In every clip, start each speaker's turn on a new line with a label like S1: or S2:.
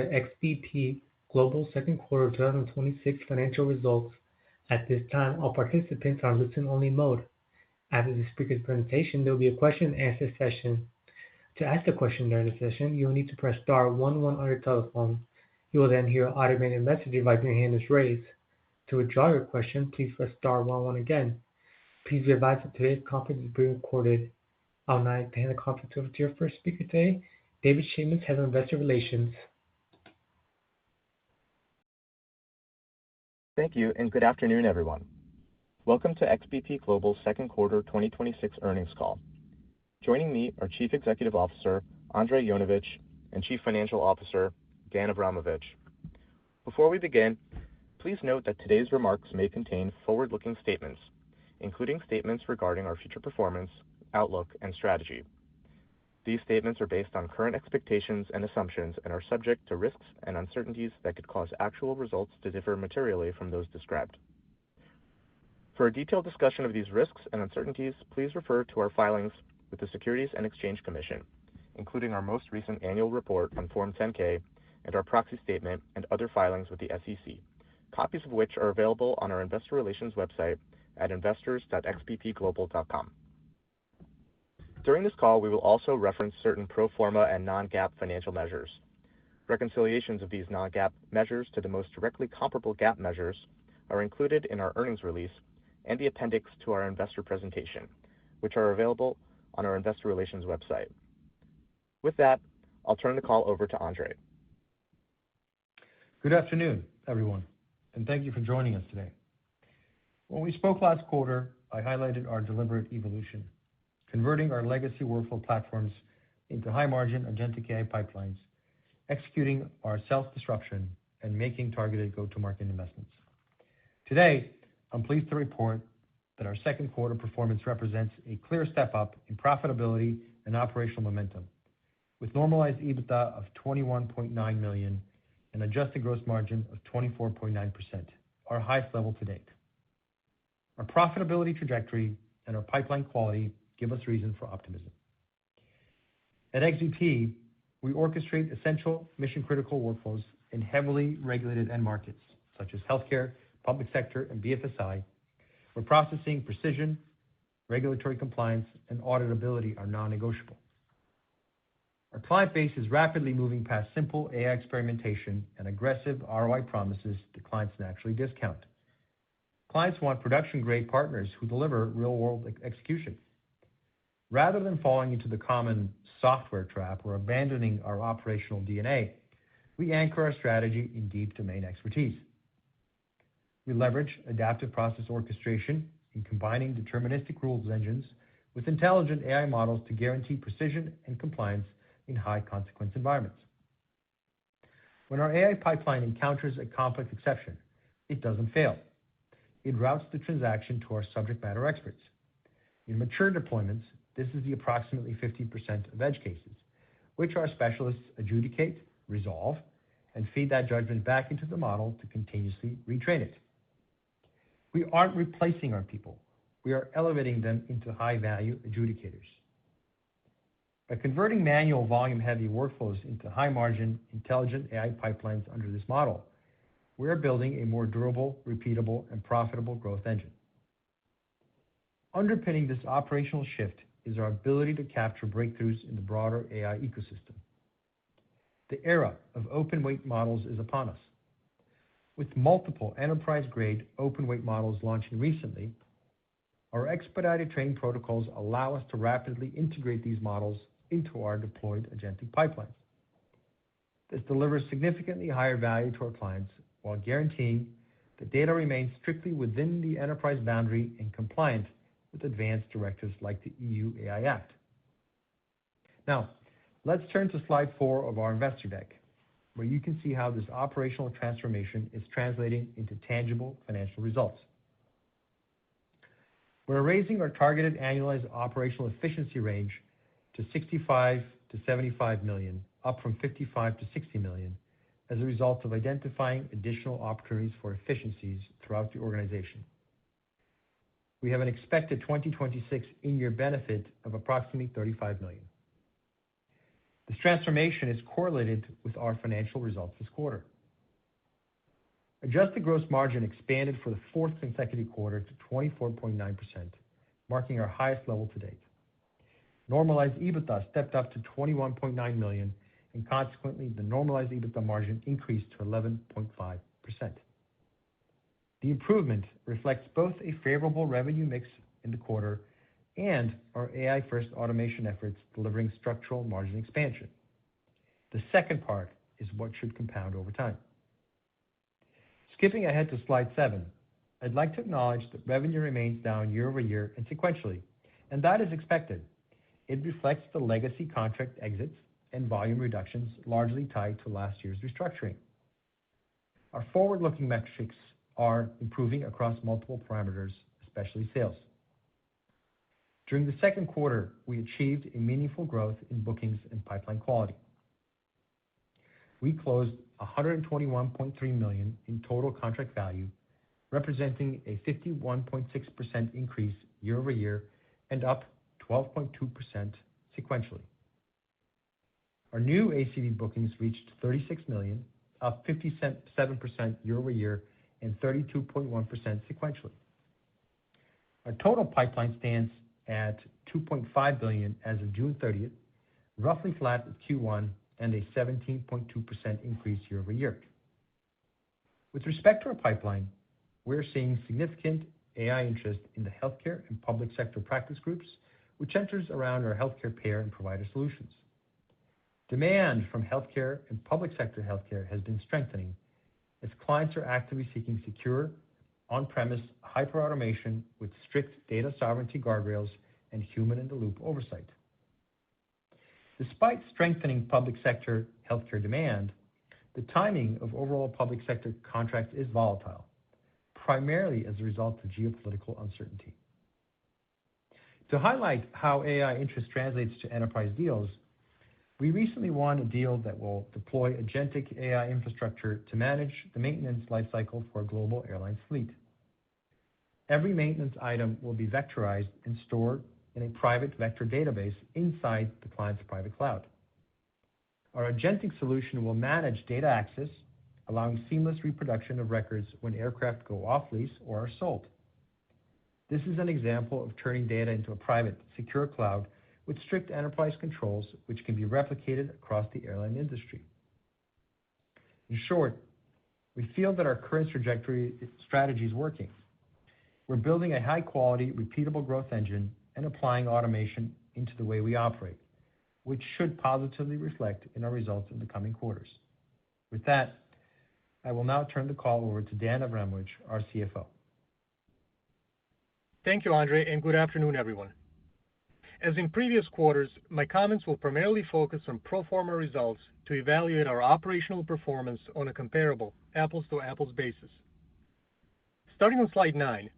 S1: The XBP Global second quarter 2026 financial results. At this time, all participants are in listen-only mode. After the speaker's presentation, there will be a question-and-answer session. To ask a question during the session, you will need to press star 11 on your telephone. You will then hear an automated message advising your hand is raised. To withdraw your question, please press star 11 again. Please be advised that today's conference is being recorded. I'll now hand the conference over to your first speaker today, David Shamus, Head of Investor Relations.
S2: Thank you, and good afternoon, everyone. Welcome to XBP Global second quarter 2026 earnings call. Joining me are Chief Executive Officer Andrej Jonovic and Chief Financial Officer Dan Avramovich. Before we begin, please note that today's remarks may contain forward-looking statements, including statements regarding our future performance, outlook, and strategy. These statements are based on current expectations and assumptions and are subject to risks and uncertainties that could cause actual results to differ materially from those described. For a detailed discussion of these risks and uncertainties, please refer to our filings with the Securities and Exchange Commission, including our most recent annual report on Form 10-K and our proxy statement and other filings with the SEC, copies of which are available on our investor relations website at investors.xbpglobal.com. During this call, we will also reference certain pro forma and non-GAAP financial measures. Reconciliations of these non-GAAP measures to the most directly comparable GAAP measures are included in our earnings release and the appendix to our investor presentation, which are available on our investor relations website. With that, I'll turn the call over to Andrej.
S3: Good afternoon, everyone, and thank you for joining us today. When we spoke last quarter, I highlighted our deliberate evolution, converting our legacy workflow platforms into high-margin agentic AI pipelines, executing our self-disruption, and making targeted go-to-market investments. Today, I'm pleased to report that our second quarter performance represents a clear step up in profitability and operational momentum, with normalized EBITDA of $21.9 million and adjusted gross margin of 24.9%, our highest level to date. Our profitability trajectory and our pipeline quality give us reason for optimism. At XBP, we orchestrate essential mission-critical workflows in heavily regulated end markets, such as healthcare, public sector, and BFSI, where processing precision, regulatory compliance, and auditability are non-negotiable. Our client base is rapidly moving past simple AI experimentation and aggressive ROI promises that clients naturally discount. Clients want production-grade partners who deliver real-world execution. Rather than falling into the common software trap or abandoning our operational DNA, we anchor our strategy in deep domain expertise. We leverage adaptive process orchestration in combining deterministic rules engines with intelligent AI models to guarantee precision and compliance in high-consequence environments. When our AI pipeline encounters a complex exception, it doesn't fail. It routes the transaction to our subject matter experts. In mature deployments, this is the approximately 50% of edge cases, which our specialists adjudicate, resolve, and feed that judgment back into the model to continuously retrain it. We aren't replacing our people. We are elevating them into high-value adjudicators. By converting manual volume-heavy workflows into high-margin, intelligent AI pipelines under this model, we are building a more durable, repeatable, and profitable growth engine. Underpinning this operational shift is our ability to capture breakthroughs in the broader AI ecosystem. The era of open-weight models is upon us. With multiple enterprise-grade open-weight models launching recently, our expedited training protocols allow us to rapidly integrate these models into our deployed agentic pipelines. This delivers significantly higher value to our clients while guaranteeing that data remains strictly within the enterprise boundary and compliant with advanced directives like the EU AI Act. Now, let's turn to slide 4 of our investor deck, where you can see how this operational transformation is translating into tangible financial results. We're raising our targeted annualized operational efficiency range to $65 to $75 million, up from $55 to $60 million, as a result of identifying additional opportunities for efficiencies throughout the organization. We have an expected 2026 in-year benefit of approximately $35 million. This transformation is correlated with our financial results this quarter. Adjusted gross margin expanded for the fourth consecutive quarter to 24.9%, marking our highest level to date. Normalized EBITDA stepped up to $21.9 million, and consequently, the normalized EBITDA margin increased to 11.5%. The improvement reflects both a favorable revenue mix in the quarter and our AI-first automation efforts delivering structural margin expansion. The second part is what should compound over time. Skipping ahead to slide 7, I'd like to acknowledge that revenue remains down year over year and sequentially, and that is expected. It reflects the legacy contract exits and volume reductions largely tied to last year's restructuring. Our forward-looking metrics are improving across multiple parameters, especially sales. During the second quarter, we achieved a meaningful growth in bookings and pipeline quality. We closed $121.3 million in total contract value, representing a 51.6% increase year over year and up 12.2% sequentially. Our new ACV bookings reached $36 million, up 57% year over year and 32.1% sequentially. Our total pipeline stands at $2.5 billion as of June 30th, roughly flat with Q1 and a 17.2% increase year over year. With respect to our pipeline, we're seeing significant AI interest in the healthcare and public sector practice groups, which centers around our healthcare payer and provider solutions. Demand from healthcare and public sector healthcare has been strengthening as clients are actively seeking secure, on-premise hyper-automation with strict data sovereignty guardrails and human-in-the-loop oversight. Despite strengthening public sector healthcare demand, the timing of overall public sector contracts is volatile, primarily as a result of geopolitical uncertainty. To highlight how AI interest translates to enterprise deals, we recently won a deal that will deploy agentic AI infrastructure to manage the maintenance lifecycle for a global airline fleet. Every maintenance item will be vectorized and stored in a private vector database inside the client's private cloud. Our agentic solution will manage data access, allowing seamless reproduction of records when aircraft go off lease or are sold. This is an example of turning data into a private, secure cloud with strict enterprise controls, which can be replicated across the airline industry. In short, we feel that our current strategy is working. We're building a high-quality, repeatable growth engine and applying automation into the way we operate, which should positively reflect in our results in the coming quarters. With that, I will now turn the call over to Dan Avramovich, our CFO.
S4: Thank you, Andre, and good afternoon, everyone. As in previous quarters, my comments will primarily focus on pro forma results to evaluate our operational performance on a comparable, apples-to-apples basis. Starting on slide 9,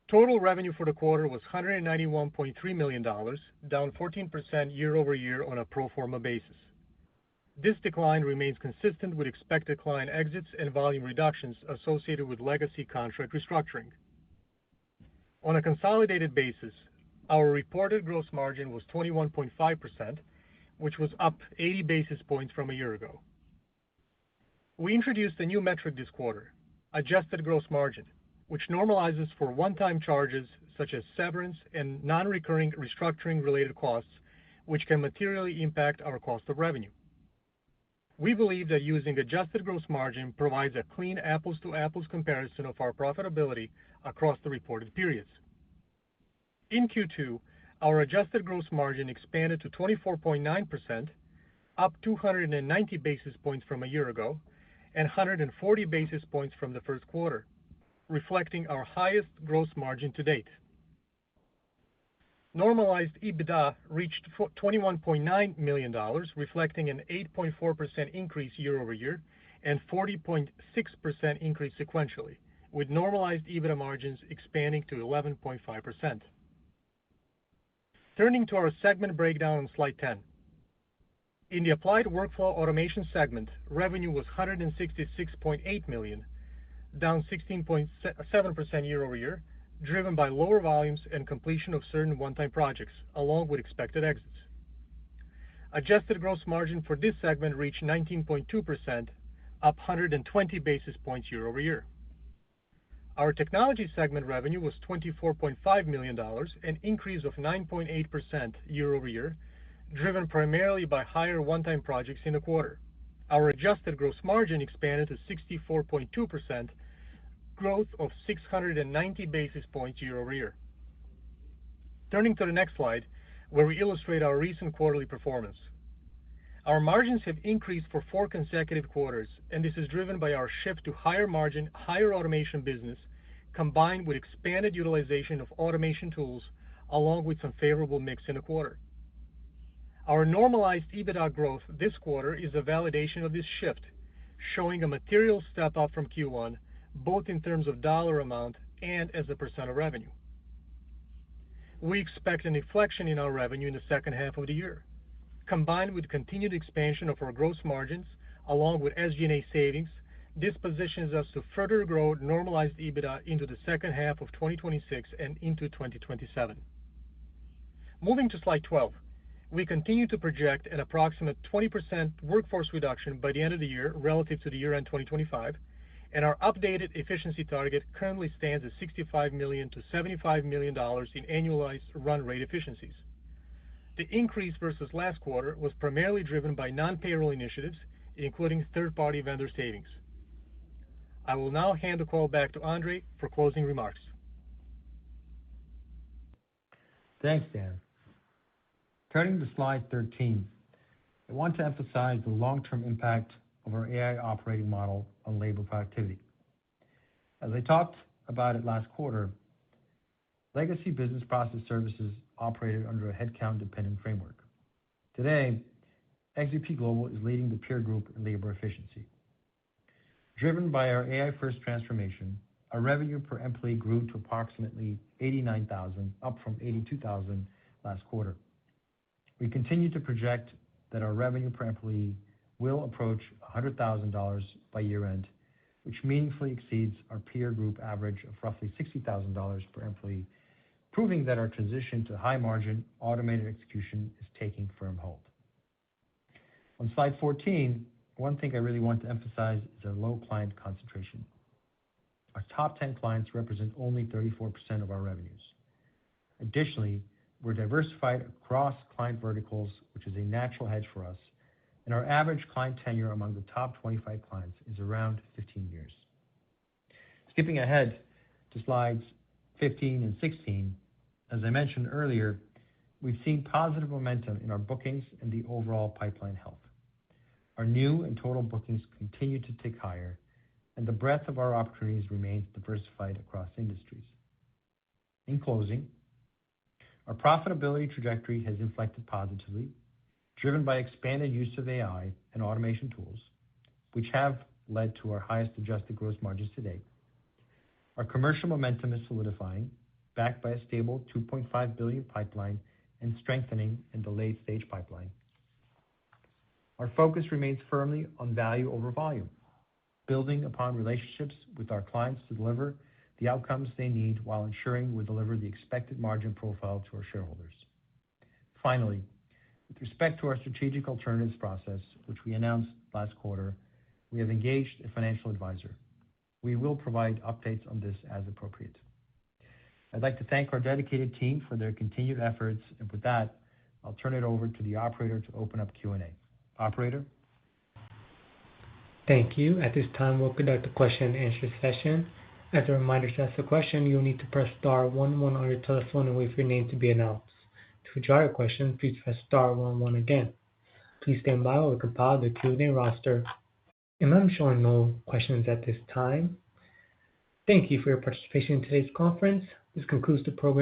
S4: total revenue for the quarter was $191.3 million, down 14% year over year on a pro forma basis. This decline remains consistent with expected client exits and volume reductions associated with legacy contract restructuring. On a consolidated basis, our reported gross margin was 21.5%, which was up 80 basis points from a year ago. We introduced a new metric this quarter, adjusted gross margin, which normalizes for one-time charges such as severance and non-recurring restructuring-related costs, which can materially impact our cost of revenue. We believe that using adjusted gross margin provides a clean apples-to-apples comparison of our profitability across the reported periods. In Q2, our adjusted gross margin expanded to 24.9%, up 290 basis points from a year ago, and 140 basis points from the first quarter, reflecting our highest gross margin to date. Normalized EBITDA reached $21.9 million, reflecting an 8.4% increase year over year and 40.6% increase sequentially, with normalized EBITDA margins expanding to 11.5%. Turning to our segment breakdown on slide 10. In the Applied Workflow Automation segment, revenue was $166.8 million, down 16.7% year over year, driven by lower volumes and completion of certain one-time projects, along with expected exits. Adjusted gross margin for this segment reached 19.2%, up 120 basis points year over year. Our technology segment revenue was $24.5 million, an increase of 9.8% year over year, driven primarily by higher one-time projects in the quarter. Our adjusted gross margin expanded to 64.2%, growth of 690 basis points year over year. Turning to the next slide, where we illustrate our recent quarterly performance. Our margins have increased for 4 consecutive quarters, and this is driven by our shift to higher margin, higher automation business, combined with expanded utilization of automation tools, along with some favorable mix in the quarter. Our normalized EBITDA growth this quarter is a validation of this shift, showing a material step up from Q1, both in terms of dollar amount and as a percent of revenue. We expect an inflection in our revenue in the second half of the year. Combined with continued expansion of our gross margins, along with SG&A savings, this positions us to further grow normalized EBITDA into the second half of 2026 and into 2027. Moving to slide 12, we continue to project an approximate 20% workforce reduction by the end of the year relative to the year-end 2025, and our updated efficiency target currently stands at $65 million to $75 million in annualized run rate efficiencies. The increase versus last quarter was primarily driven by non-payroll initiatives, including third-party vendor savings. I will now hand the call back to Andre for closing remarks.
S3: Thanks, Dan. Turning to slide 13, I want to emphasize the long-term impact of our AI operating model on labor productivity. As I talked about it last quarter, legacy business process services operated under a headcount-dependent framework. Today, XBP Global is leading the peer group in labor efficiency. Driven by our AI-first transformation, our revenue per employee grew to approximately $89,000, up from $82,000 last quarter. We continue to project that our revenue per employee will approach $100,000 by year-end, which meaningfully exceeds our peer group average of roughly $60,000 per employee, proving that our transition to high-margin automated execution is taking firm hold. On slide 14, one thing I really want to emphasize is our low client concentration. Our top 10 clients represent only 34% of our revenues. Additionally, we're diversified across client verticals, which is a natural hedge for us, and our average client tenure among the top 25 clients is around 15 years. Skipping ahead to slides 15 and 16, as I mentioned earlier, we've seen positive momentum in our bookings and the overall pipeline health. Our new and total bookings continue to tick higher, and the breadth of our opportunities remains diversified across industries. In closing, our profitability trajectory has inflected positively, driven by expanded use of AI and automation tools, which have led to our highest adjusted gross margins to date. Our commercial momentum is solidifying, backed by a stable $2.5 billion pipeline and strengthening in the late-stage pipeline. Our focus remains firmly on value over volume, building upon relationships with our clients to deliver the outcomes they need while ensuring we deliver the expected margin profile to our shareholders. Finally, with respect to our strategic alternatives process, which we announced last quarter, we have engaged a financial advisor. We will provide updates on this as appropriate. I'd like to thank our dedicated team for their continued efforts, and with that, I'll turn it over to the operator to open up Q&A. Operator?
S1: Thank you. At this time, we'll conduct a question and answer session. As a reminder, to ask a question, you'll need to press star 11 on your telephone and wait for your name to be announced. To withdraw your question, please press star 11 again. Please stand by while we compile the Q&A roster. And I'm showing no questions at this time. Thank you for your participation in today's conference. This concludes the program.